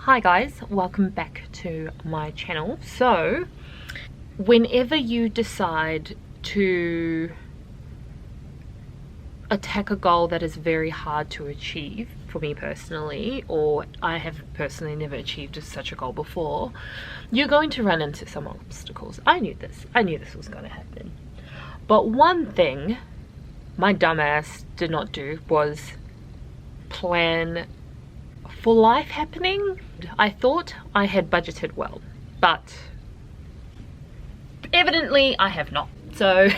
Hi guys, welcome back to my channel. So whenever you decide to attack a goal that is very hard to achieve, for me personally, or I have personally never achieved such a goal before, you're going to run into some obstacles. I knew this was going to happen. But one thing my dumbass did not do was plan for life happening. I thought I had budgeted well, but evidently I have not. So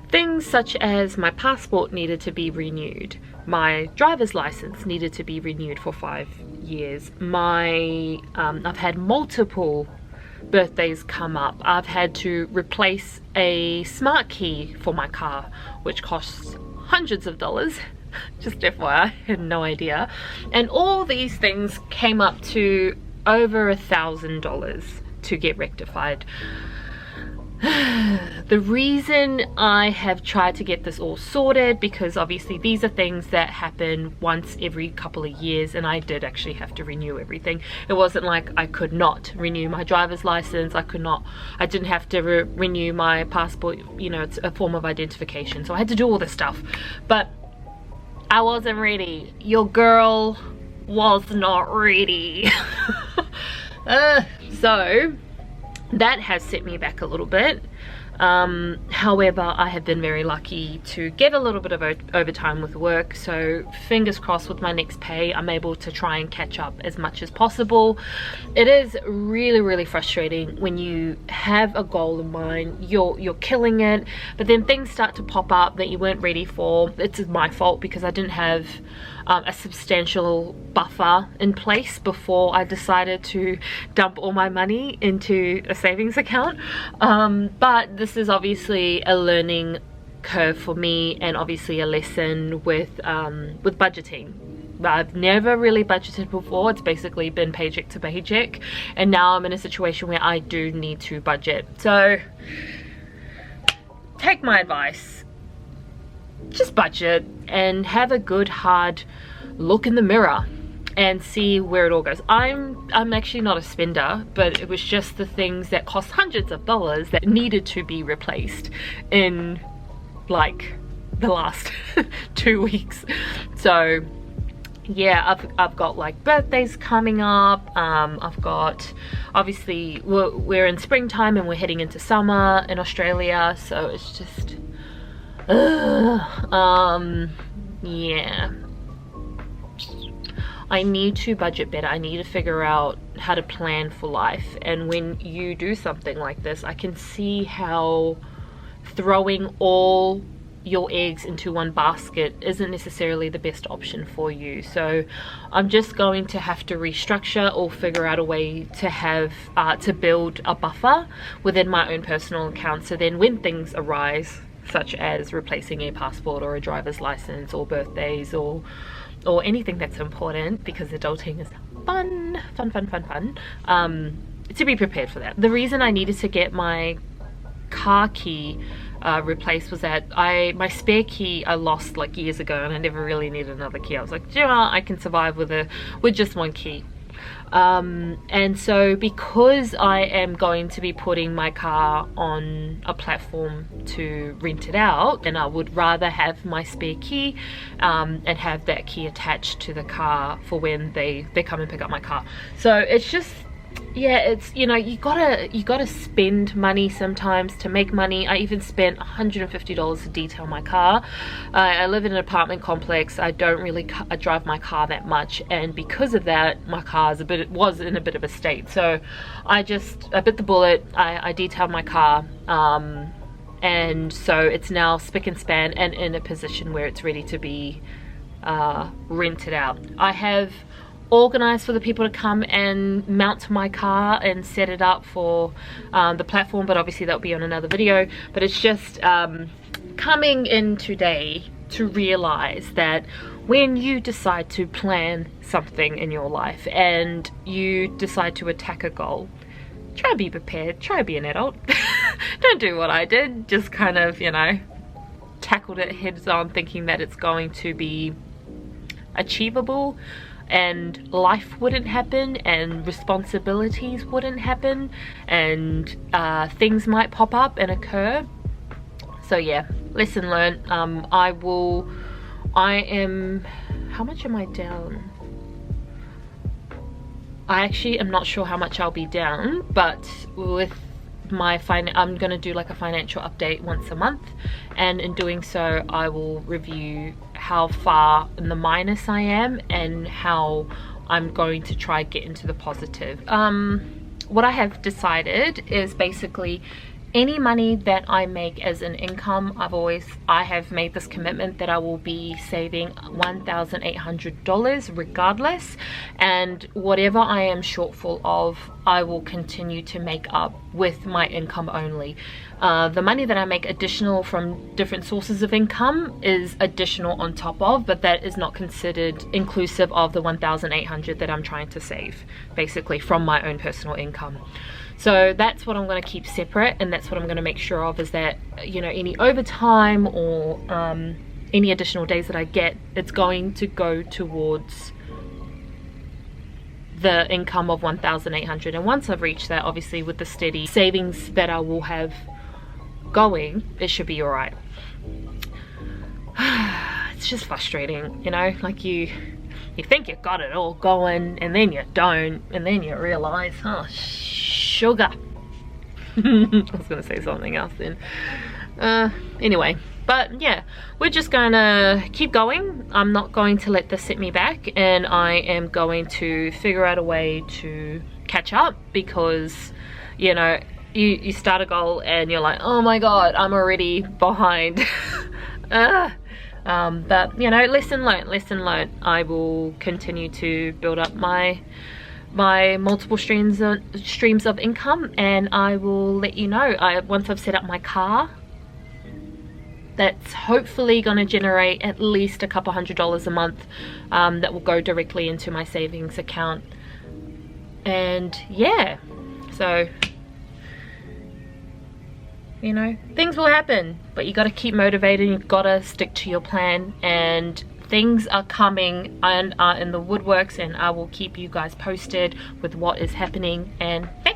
things such as my passport needed to be renewed, my driver's license needed to be renewed for 5 years, I've had multiple birthdays come up. I've had to replace a smart key for my car, which costs hundreds of dollars. Just FYI, I had no idea. And all these things came up to over $1,000 to get rectified. The reason I have tried to get this all sorted, because obviously these are things that happen once every couple of years, and I did actually have to renew everything. It wasn't like I could not renew my driver's license. I didn't have to renew my passport. You know, it's a form of identification, so I had to do all this stuff, but I wasn't ready. Your girl was not ready. So that has set me back a little bit. However, I have been very lucky to get a little bit of overtime with work, so fingers crossed with my next pay I'm able to try and catch up as much as possible. It is really frustrating when you have a goal in mind, you're killing it, but then things start to pop up that you weren't ready for. It's my fault because I didn't have a substantial buffer in place before I decided to dump all my money into a savings account. But this is obviously a learning curve for me, and obviously a lesson with budgeting. I've never really budgeted before. It's basically been paycheck to paycheck, and now I'm in a situation where I do need to budget. So take my advice, just budget and have a good hard look in the mirror and see where it all goes. I'm actually not a spender, but it was just the things that cost hundreds of dollars that needed to be replaced in like the last 2 weeks. So yeah, I've got like birthdays coming up. I've got, obviously we're in springtime and we're heading into summer in Australia, so it's just yeah, I need to budget better. I need to figure out how to plan for life. And when you do something like this, I can see how throwing all your eggs into one basket isn't necessarily the best option for you. So I'm just going to have to restructure or figure out a way to have to build a buffer within my own personal account, so then when things arise, such as replacing a passport or a driver's license or birthdays or anything that's important, because adulting is fun, to be prepared for that. The reason I needed to get my car key replaced was that my spare key I lost like years ago, and I never really needed another key. I was like, you know, I can survive with just one key. And so because I am going to be putting my car on a platform to rent it out, and I would rather have my spare key and have that key attached to the car for when they come and pick up my car. So it's just, yeah, it's, you know, you gotta spend money sometimes to make money. I even spent $150 to detail my car. I live in an apartment complex. I don't really drive my car that much, and because of that, my car was in a bit of a state. So I bit the bullet. I detailed my car, and so it's now spick and span and in a position where it's ready to be rented out. I have organized for the people to come and mount my car and set it up for the platform, but obviously that'll be on another video. But it's just coming in today to realize that when you decide to plan something in your life and you decide to attack a goal, try to be prepared, try to be an adult. Don't do what I did, just kind of, you know, tackled it heads on thinking that it's going to be achievable. and life wouldn't happen and responsibilities wouldn't happen and things might pop up and occur. So yeah, lesson learned. I am, how much am I down? I actually am not sure how much I'll be down, but with my I'm gonna do like a financial update once a month, and in doing so I will review how far in the minus I am and how I'm going to try get into the positive. What I have decided is basically any money that I make as an income, I have made this commitment that I will be saving $1,800 regardless, and whatever I am shortfall of, I will continue to make up with my income only. The money that I make additional from different sources of income is additional on top of, but that is not considered inclusive of the 1,800 that I'm trying to save, basically from my own personal income. So that's what I'm going to keep separate, and that's what I'm going to make sure of, is that, you know, any overtime or any additional days that I get, it's going to go towards the income of 1,800. And once I've reached that, obviously with the steady savings that I will have going, it should be all right. It's just frustrating, you know, like you think you got it all going and then you don't, and then you realize, oh sugar. I was gonna say something else then. Anyway, but yeah, we're just gonna keep going. I'm not going to let this set me back, and I am going to figure out a way to catch up, because, you know, you start a goal and you're like, oh my god, I'm already behind. But you know, lesson learned. I will continue to build up my multiple streams of income, and I will let you know once I've set up my car. That's hopefully going to generate at least a couple $100 a month, that will go directly into my savings account. And yeah, so, you know, things will happen, but you got to keep motivated. You've got to stick to your plan, and things are coming and are in the woodworks, and I will keep you guys posted with what is happening. And thank